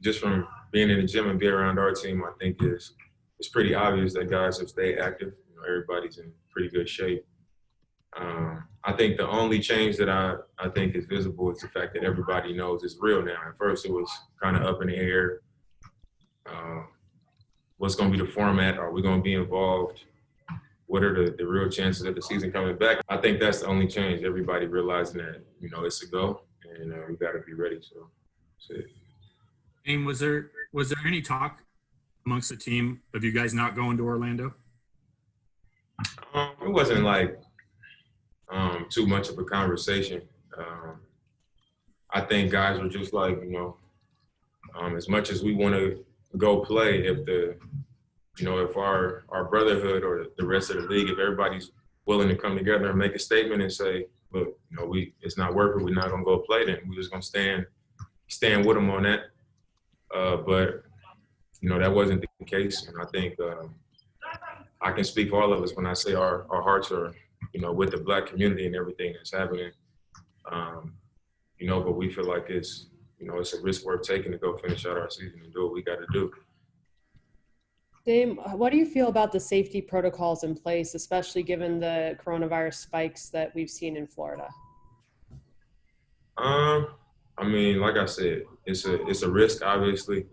just from being in the gym and being around our team, I think it's pretty obvious that guys have stayed active. You know, everybody's in pretty good shape. I think the only change that I think is visible is the fact that everybody knows it's real now. At first, it was kind of up in the air. What's going to be the format? Are we going to be involved? What are the real chances of the season coming back? I think that's the only change. Everybody realizing that, you know, it's a go, and we got to be ready. So that's it. And was there any talk amongst the team of you guys not going to Orlando? It wasn't like too much of a conversation. I think guys were just like, you know, as much as we want to go play, if our brotherhood or the rest of the league, if everybody's willing to come together and make a statement and say, look, you know, it's not working, we're not gonna go play, then we're just gonna stand with them on that. But you know, that wasn't the case, and I think I can speak for all of us when I say our hearts are, you know, with the Black community and everything that's happening. You know, but we feel like it's a risk worth taking to go finish out our season and do what we got to do. Dame, what do you feel about the safety protocols in place, especially given the coronavirus spikes that we've seen in Florida? I mean, like I said, it's a risk, obviously,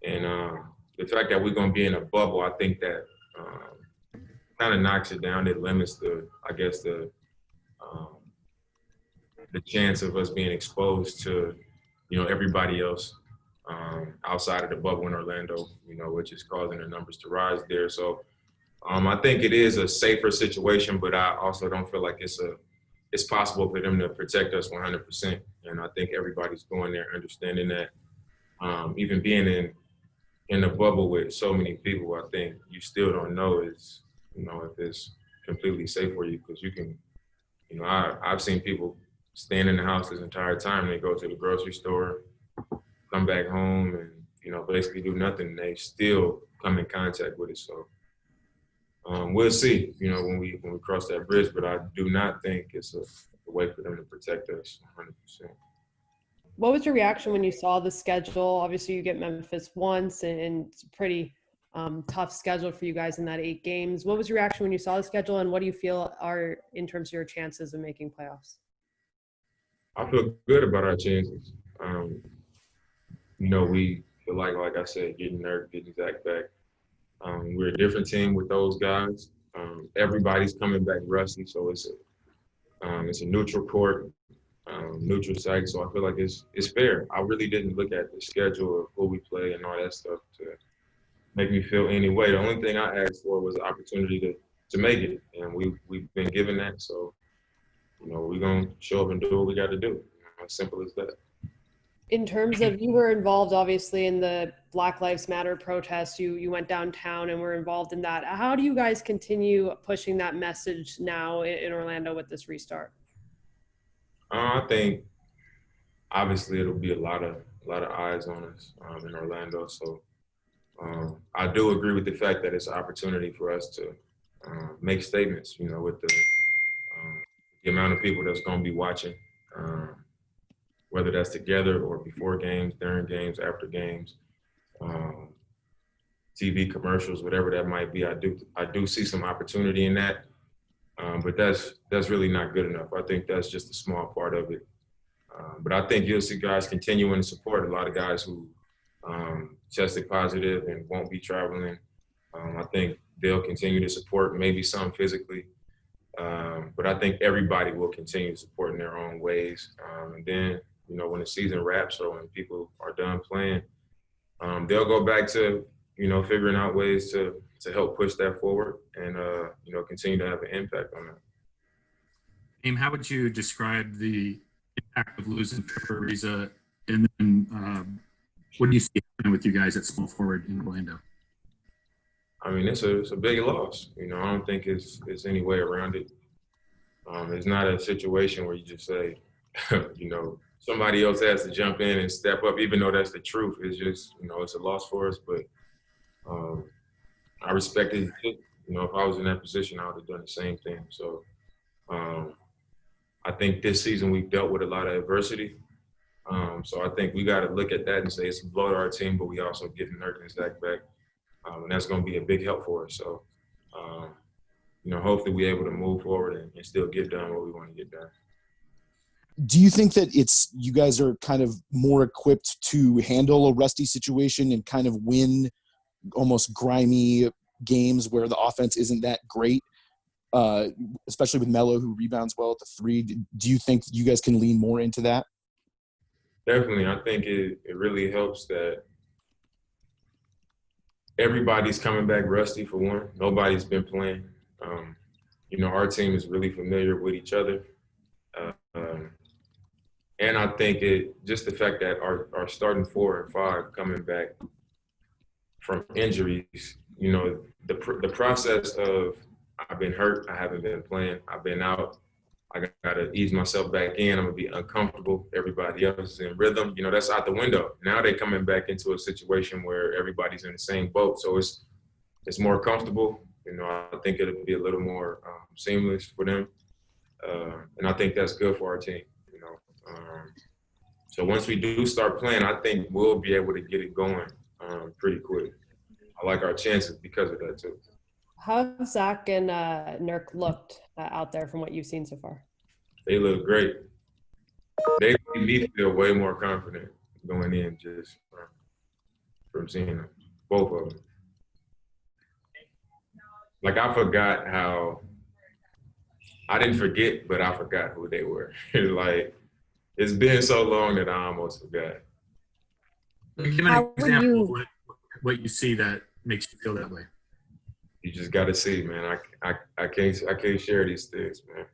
and the fact that we're going to be in a bubble, I think that kind of knocks it down. It limits the chance of us being exposed to, you know, everybody else outside of the bubble in Orlando, you know, which is causing the numbers to rise there. So I think it is a safer situation, but I also don't feel like it's possible for them to protect us 100%. And I think everybody's going there understanding that. Even being in the bubble with so many people, I think you still don't know if it's completely safe for you, because you can, you know, I've seen people stand in the house this entire time. They go to the grocery store, come back home, and, you know, basically do nothing. And they still come in contact with it. So we'll see, you know, when we cross that bridge. But I do not think it's a way for them to protect us 100%. What was your reaction when you saw the schedule? Obviously, you get Memphis once, and it's a pretty tough schedule for you guys in that 8 games. What was your reaction when you saw the schedule, and what do you feel are in terms of your chances of making playoffs? I feel good about our chances. You know, we feel like I said, getting Nurkic, getting Zach back. We're a different team with those guys. Everybody's coming back rusty, so it's a neutral court, neutral site. So I feel like it's fair. I really didn't look at the schedule of who we play and all that stuff to make me feel any way. The only thing I asked for was the opportunity to make it, and we've been given that. So, you know, we're gonna show up and do what we got to do. You know, as simple as that. In terms of, you were involved obviously in the Black Lives Matter protests, you went downtown and were involved in that. How do you guys continue pushing that message now in Orlando with this restart? I think obviously it'll be a lot of eyes on us in Orlando. So I do agree with the fact that it's an opportunity for us to make statements, you know, with the amount of people that's going to be watching. Whether that's together or before games, during games, after games, TV commercials, whatever that might be. I do see some opportunity in that, but that's really not good enough. I think that's just a small part of it. But I think you'll see guys continuing to support. A lot of guys who tested positive and won't be traveling. I think they'll continue to support, maybe some physically. But I think everybody will continue to support in their own ways. And then, you know, when the season wraps or when people are done playing, they'll go back to, you know, figuring out ways to help push that forward and, you know, continue to have an impact on that. Dame, how would you describe the impact of losing Trevor Ariza, and then what do you see happening with you guys at small forward in Orlando? I mean, it's a big loss. You know, I don't think it's any way around it. It's not a situation where you just say, you know, somebody else has to jump in and step up, even though that's the truth. It's just, you know, it's a loss for us. But I respect it. You know, if I was in that position, I would have done the same thing. So I think this season we've dealt with a lot of adversity. So I think we got to look at that and say it's a blow to our team, but we also getting Nurkic and Zach back, and that's going to be a big help for us. So, hopefully we're able to move forward and still get done what we want to get done. Do you think that you guys are kind of more equipped to handle a rusty situation and kind of win almost grimy games where the offense isn't that great, especially with Melo, who rebounds well at the three? Do you think you guys can lean more into that? Definitely. I think it really helps that everybody's coming back rusty for one. Nobody's been playing. Our team is really familiar with each other. And I think just the fact that our starting 4 and 5 coming back from injuries, the process of I've been hurt, I haven't been playing, I've been out, I got to ease myself back in, I'm going to be uncomfortable, everybody else is in rhythm, that's out the window. Now they're coming back into a situation where everybody's in the same boat, so it's more comfortable. I think it'll be a little more seamless for them, and I think that's good for our team. So once we do start playing, I think we'll be able to get it going pretty quick. I like our chances because of that too. How have Zach and Nurk looked out there from what you've seen so far? They look great. They made me feel way more confident going in just from seeing them, both of them. Like I forgot how – I didn't forget, but I forgot who they were. Like it's been so long that I almost forgot. Give an example of what you see that makes you feel that way. You just got to see, man. I can't share these things, man.